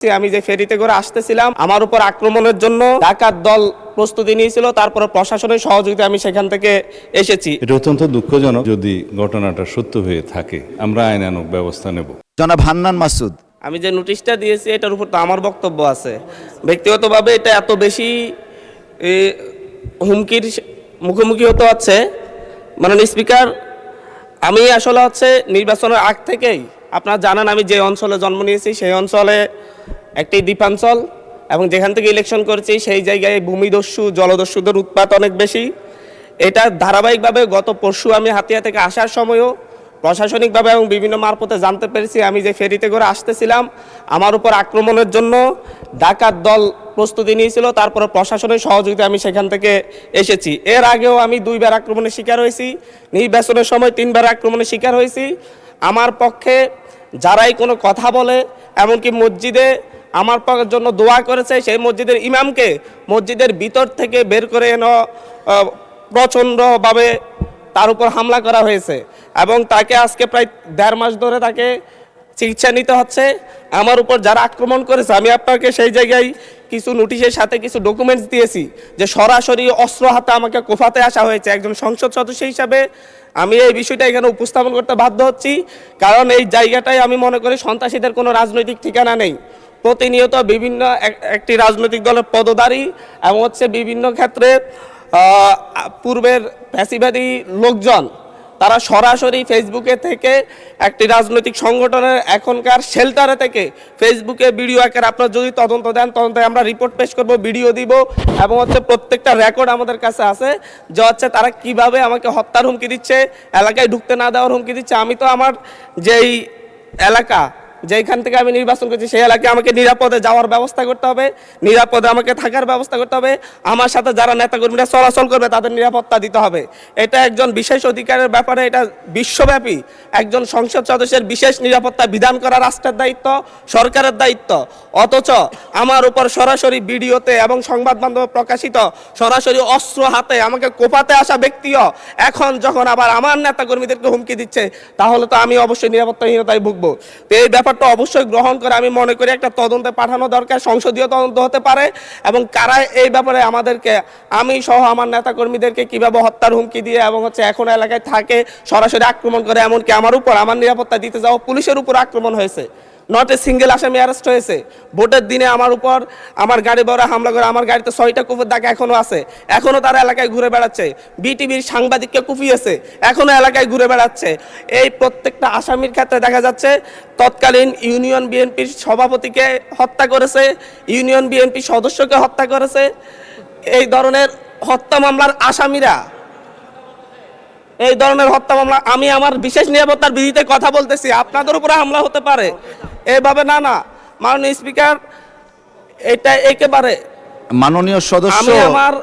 আমি যে ফেরিতে করে আসতেছিলাম আমার উপর আক্রমণের জন্য ডাকাত দল প্রস্তুতি নিয়েছিল, তারপরে প্রশাসনের সহযোগিতা আমি সেখান থেকে এসেছি। এটা অত্যন্ত দুঃখজনক। যদি ঘটনাটা সত্য হয়ে থাকে আমরা আইনানুগ ব্যবস্থা নেব। জনাব হান্নান মাসুদ, আমি যে নোটিশটা দিয়েছি এটার উপর তো আমার বক্তব্য আছে। ব্যক্তিগতভাবে এটা এত বেশি হুমকির মুখোমুখি হতে হচ্ছে, মাননীয় স্পিকার, আমি আসলে নির্বাচনের আগ থেকেই আপনারা জানেন আমি যে অঞ্চলে জন্ম নিয়েছি সেই অঞ্চলে একটি দ্বীপাঞ্চল, এবং যেখান থেকে ইলেকশন করেছি সেই জায়গায় ভূমিদস্যু জলদস্যুদের উৎপাত অনেক বেশি। এটা ধারাবাহিকভাবে গত পরশু আমি হাতিয়া থেকে আসার সময়ও প্রশাসনিকভাবে এবং বিভিন্ন মারফতে জানতে পেরেছি আমি যে ফেরিতে করে আসতেছিলাম আমার উপর আক্রমণের জন্য ডাকাত দল প্রস্তুতি নিয়েছিল, তারপরে প্রশাসনের সহযোগিতা আমি সেখান থেকে এসেছি। এর আগেও আমি 2বার আক্রমণের শিকার হয়েছি, নির্বাচনের সময় 3বার আক্রমণের শিকার হয়েছি। আমার পক্ষে যারাই কোনো কথা বলে, এমনকি মসজিদে আমার জন্য দোয়া করেছে, সেই মসজিদের ইমামকে মসজিদের ভিতর থেকে বের করে এনে প্রচণ্ডভাবে তার উপর হামলা করা হয়েছে, এবং তাকে আজকে প্রায় 1.5 মাস ধরে তাকে চিকিৎসা নিতে হচ্ছে। আমার উপর যারা আক্রমণ করেছে আমি আপনাকে সেই জায়গায় কিছু নোটিশের সাথে কিছু ডকুমেন্টস দিয়েছি যে সরাসরি অস্ত্র হাতে আমাকে কোফাতে আসা হয়েছে। একজন সংসদ সদস্য হিসাবে আমি এই বিষয়টা এখানে উপস্থাপন করতে বাধ্য হচ্ছি, কারণ এই জায়গাটায় আমি মনে করি সন্ত্রাসীদের কোনো রাজনৈতিক ঠিকানা নেই। প্রতিনিয়ত বিভিন্ন একটি রাজনৈতিক দলের পদধারী এবং বিভিন্ন ক্ষেত্রে পূর্বের ফ্যাসিবাদী লোকজন তারা সরাসরি ফেসবুকে থেকে একটি রাজনৈতিক সংগঠনের এখনকার শেল্টারে থেকে ফেসবুকে ভিডিও আকারে আপনারা যদি তদন্ত দেন, তদন্তে আমরা রিপোর্ট পেশ করব, ভিডিও দিব, এবং প্রত্যেকটা রেকর্ড আমাদের কাছে আছে যে তারা কিভাবে আমাকে হত্যার হুমকি দিচ্ছে, এলাকায় ঢুকতে না দেওয়ার হুমকি দিচ্ছে। আমি তো আমার যেই এলাকা যেখান থেকে আমি নির্বাচন করছি সেই এলাকায় আমাকে নিরাপদে যাওয়ার ব্যবস্থা করতে হবে, নিরাপদে আমাকে থাকার ব্যবস্থা করতে হবে, আমার সাথে যারা নেতাকর্মীরা চলাচল করবে তাদের নিরাপত্তা দিতে হবে। এটা একজন বিশেষ অধিকারের ব্যাপারে, এটা বিশ্বব্যাপী একজন সংসদ সদস্যের বিশেষ নিরাপত্তা বিধান করা রাষ্ট্রের দায়িত্ব, সরকারের দায়িত্ব। অথচ আমার উপর সরাসরি ভিডিওতে এবং সংবাদ মাধ্যমে প্রকাশিত সরাসরি অস্ত্র হাতে আমাকে কোপাতে আসা ব্যক্তিও এখন যখন আবার আমার নেতাকর্মীদেরকে হুমকি দিচ্ছে, তাহলে তো আমি অবশ্যই নিরাপত্তাহীনতায় ভুগবো। তো এই ব্যাপারটা অবশ্যই গ্রহণ করে আমি মনে করি একটা তদন্তে পাঠানো দরকার, সংসদীয় তদন্ত হতে পারে, এবং কারা এই ব্যাপারে আমাদেরকে, আমি সহ আমার নেতাকর্মীদেরকে কিভাবে হত্যার হুমকি দিয়ে এবং এখন এলাকায় থাকে সরাসরি আক্রমণ করে, এমনকি আমার উপর আমার নিরাপত্তা দিতে যাওয়া পুলিশের উপর আক্রমণ হয়েছে। নট এ সিঙ্গেল আসামি অ্যারেস্ট হয়েছে। ভোটের দিনে আমার উপর আমার গাড়ি বড় হামলা করে, আমার গাড়িতে 6টা কুপির দাগ এখনো আছে, এখনো তারা এলাকায় ঘুরে বেড়াচ্ছে। বিটিভির সাংবাদিককে কুপিয়েছে, এখনো এলাকায় ঘুরে বেড়াচ্ছে। এই প্রত্যেকটা আসামির ক্ষেত্রে দেখা যাচ্ছে তৎকালীন ইউনিয়ন বিএনপির সভাপতিকে হত্যা করেছে, ইউনিয়ন বিএনপি সদস্যকে হত্যা করেছে। এই ধরনের হত্যা মামলার আসামিরা, এই ধরনের হত্যা মামলা, আমি আমার বিশেষ নিরাপত্তার বিধিতে কথা বলতেছি, আপনাদের উপরে হামলা হতে পারে এইভাবে না। মাননীয় স্পিকার, এটা একেবারে মাননীয় সদস্য, আমি আমার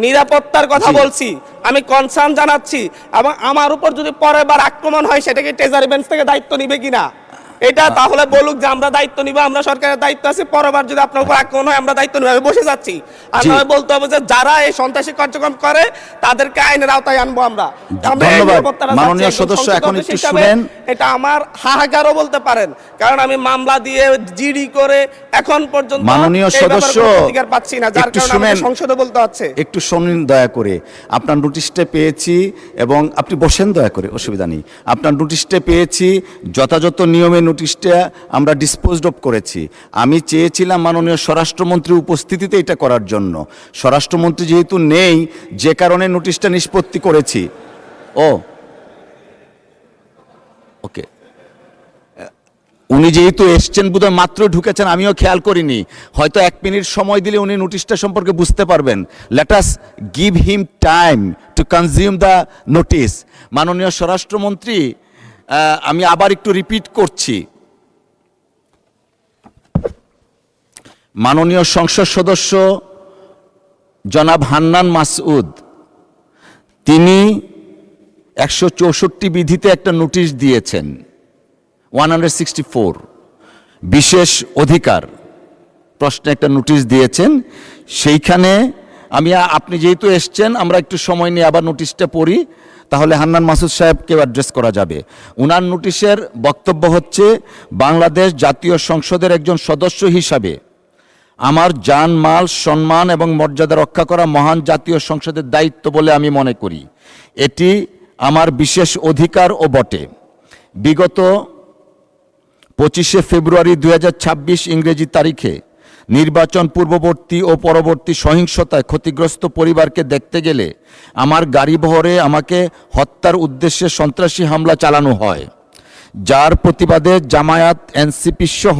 নিরাপত্তার কথা বলছি, আমি কনসার্ন জানাচ্ছি, এবং আমার উপর যদি পরের বার আক্রমণ হয় সেটাকে ট্রেজারি বেঞ্চ থেকে দায়িত্ব নিবে কিনা এটা তাহলে বলুক যে আমরা দায়িত্ব নিব, আমরা সরকারের দায়িত্ব আছে, পরেরবার যদি আপনার উপর আক্রমণ হয় আমরা দায়িত্ব নিব। আমি বসে যাচ্ছি, আর নয় বলতে হবে যে যারা এই সন্ত্রাসী কার্যক্রম করে তাদেরকে আইনের আওতায় আনবো আমরা। মাননীয় সদস্য, এখন একটু শুনেন। এটা আমার হাহাকারও বলতে পারেন, কারণ আমি মামলা দিয়ে জিডি করে এখন পর্যন্ত মাননীয় সদস্য অধিকার পাচ্ছি না, যার কারণে আমাকে সংসদে বলতে হচ্ছে। একটু শুনুন দয়া করে। আপনার নোটিশটা পেয়েছি, এবং আপনি বসেন দয়া করে, অসুবিধা নেই। আপনার নোটিশটা পেয়েছি, যথাযথ নিয়মে নোটিশটা আমরা ডিসপোজড অফ করেছি। আমি চেয়েছিলাম মাননীয় স্বরাষ্ট্রমন্ত্রীর উপস্থিতিতে এটা করার জন্য, স্বরাষ্ট্রমন্ত্রী যেহেতু নেই, যে কারণে নোটিশটা নিষ্পত্তি করেছি। ওকে, উনি যেহেতু এসছেন, বোধহয় মাত্র ঢুকেছেন, আমিও খেয়াল করিনি, হয়তো 1 মিনিট সময় দিলে উনি নোটিশটা সম্পর্কে বুঝতে পারবেন। Let us give him time to consume the notice. মাননীয় স্বরাষ্ট্রমন্ত্রী, আমি আবার একটু রিপিট করছি, মাননীয় সংসদ সদস্য জনাব হান্নান মাসউদ, তিনি 164 বিধিতে একটা নোটিশ দিয়েছেন, 164 বিশেষ অধিকার প্রশ্নে একটা নোটিশ দিয়েছেন। সেইখানে আপনি যেহেতু এসছেন, আমরা একটু সময় নিয়ে আবার নোটিশটা পড়ি, তাহলে হান্নান মাসুদ সাহেবকেও অ্যাড্রেস করা যাবে। উনার নোটিশের বক্তব্য হচ্ছে, বাংলাদেশ জাতীয় সংসদের একজন সদস্য হিসাবে আমার জান, মাল, সম্মান এবং মর্যাদা রক্ষা করা মহান জাতীয় সংসদের দায়িত্ব বলে আমি মনে করি। এটি আমার বিশেষ অধিকারও বটে। বিগত 25শে ফেব্রুয়ারি 2026 ইংরেজি তারিখে নির্বাচন পূর্ববর্তী ও পরবর্তী সহিংসতায় ক্ষতিগ্রস্ত পরিবারকে দেখতে গেলে আমার গাড়িবহরে আমাকে হত্যার উদ্দেশ্যে সন্ত্রাসী হামলা চালানো হয়, যার প্রতিবাদে জামায়াত, এনসিপি সহ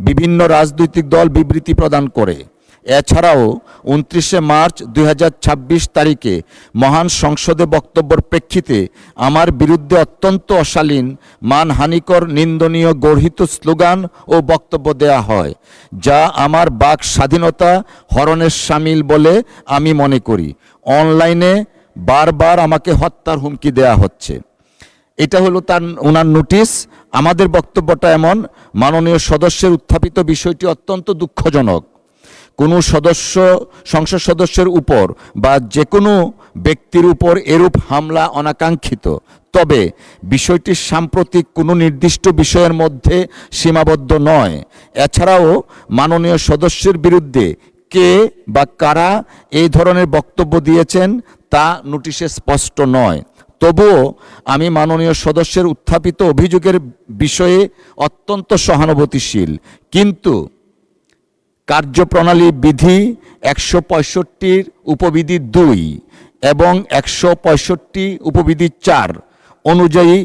বিভিন্ন রাজনৈতিক দল বিবৃতি প্রদান করে। এছাড়াও 29শে মার্চ 2026 তারিখে মহান সংসদে বক্তব্যের প্রেক্ষিতে আমার বিরুদ্ধে অত্যন্ত অশালীন, মানহানিকর, নিন্দনীয় গর্হিত স্লোগান ও বক্তব্য দেয়া হয়, যা আমার বাক স্বাধীনতা হরণের শামিল বলে আমি মনে করি। অনলাইনে বারবার আমাকে হত্যার হুমকি দেয়া হচ্ছে। এটা হলো ওনার নোটিশ। আমাদের বক্তব্যটা এমন, মাননীয় সদস্যের উত্থাপিত বিষয়টি অত্যন্ত দুঃখজনক। কোনো সংসদ সদস্যের উপর বা যে কোনো ব্যক্তির উপর এরূপ হামলা অনাকাঙ্ক্ষিত, তবে বিষয়টি সাম্প্রতিক কোনো নির্দিষ্ট বিষয়ের মধ্যে সীমাবদ্ধ নয়। এছাড়াও মাননীয় সদস্যের বিরুদ্ধে কে বা কারা এই ধরনের বক্তব্য দিয়েছেন তা নোটিশে স্পষ্ট নয়। তবুও আমি মাননীয় সদস্যের উত্থাপিত অভিযোগের বিষয়ে অত্যন্ত সহানুভূতিশীল, কিন্তু কার্যপ্রণালী বিধি 165 উপবিধি 2 এবং 165 উপবিধি 4 অনুযায়ী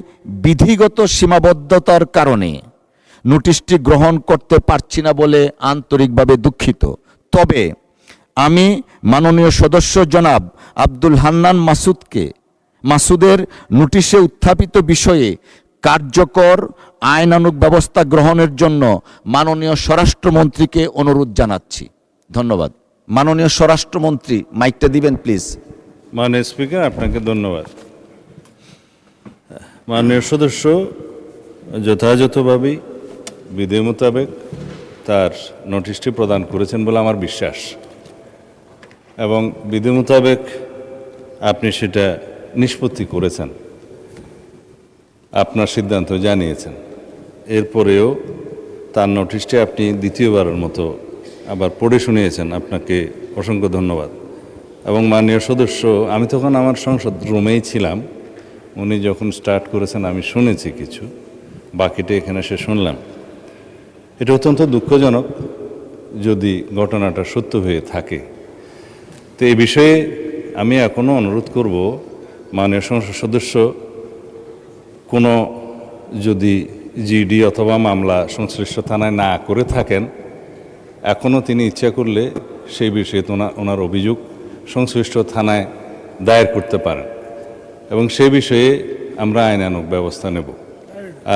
বিধিগত সীমাবদ্ধতার কারণে নোটিশটি গ্রহণ করতে পারছি না বলে আন্তরিকভাবে দুঃখিত। তবে আমি মাননীয় সদস্য জনাব আব্দুল হান্নান মাসুদের নোটিশে উত্থাপিত বিষয়ে কার্যকর আইনানুগ ব্যবস্থা গ্রহণের জন্য মাননীয় স্বরাষ্ট্রমন্ত্রীকে অনুরোধ জানাচ্ছি। ধন্যবাদ। মাননীয় স্বরাষ্ট্রমন্ত্রী, মাইকটা দিবেন প্লিজ। মাননীয় স্পিকার, আপনাকে ধন্যবাদ। মাননীয় সদস্য যথাযথভাবে বিধি মোতাবেক তার নোটিশটি প্রদান করেছেন বলে আমার বিশ্বাস, এবং বিধি মোতাবেক আপনি সেটা নিষ্পত্তি করেছেন, আপনার সিদ্ধান্ত জানিয়েছেন। এরপরেও তার নোটিশটি আপনি দ্বিতীয়বারের মতো আবার পড়ে শুনিয়েছেন, আপনাকে অসংখ্য ধন্যবাদ। এবং মাননীয় সদস্য, আমি তখন আমার সংসদ রুমেই ছিলাম, উনি যখন স্টার্ট করেছেন আমি শুনেছি কিছু, বাকিটা এখানে এসে শুনলাম। এটা অত্যন্ত দুঃখজনক যদি ঘটনাটা সত্য হয়ে থাকে। তো এই বিষয়ে আমি এখনও অনুরোধ করব, মাননীয় সংসদ সদস্য কোনো যদি জিডি অথবা মামলা সংশ্লিষ্ট থানায় না করে থাকেন, এখনও তিনি ইচ্ছা করলে সেই বিষয়ে ওনার অভিযোগ সংশ্লিষ্ট থানায় দায়ের করতে পারেন, এবং সেই বিষয়ে আমরা আইনানুগ ব্যবস্থা নেব।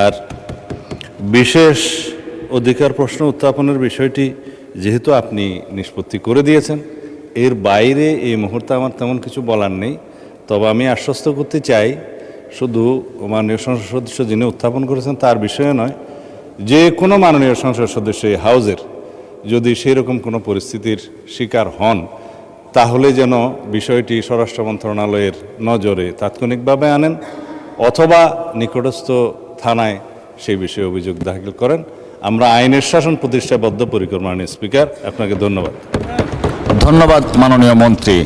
আর বিশেষ অধিকার প্রশ্ন উত্থাপনের বিষয়টি যেহেতু আপনি নিষ্পত্তি করে দিয়েছেন, এর বাইরে এই মুহূর্তে আমার তেমন কিছু বলার নেই। তবে আমি আশ্বস্ত করতে চাই, শুধু মাননীয় সংসদ সদস্য যিনি উত্থাপন করেছেন তার বিষয়ে নয়, যে কোনো মাননীয় সংসদ সদস্য এই হাউজের যদি সেই রকম কোনো পরিস্থিতির শিকার হন, তাহলে যেন বিষয়টি স্বরাষ্ট্র মন্ত্রণালয়ের নজরে তাৎক্ষণিকভাবে আনেন, অথবা নিকটস্থ থানায় সেই বিষয়ে অভিযোগ দাখিল করেন। আমরা আইনের শাসন প্রতিষ্ঠায় বদ্ধপরিকর। মাননীয় স্পিকার, আপনাকে ধন্যবাদ। ধন্যবাদ মাননীয় মন্ত্রী।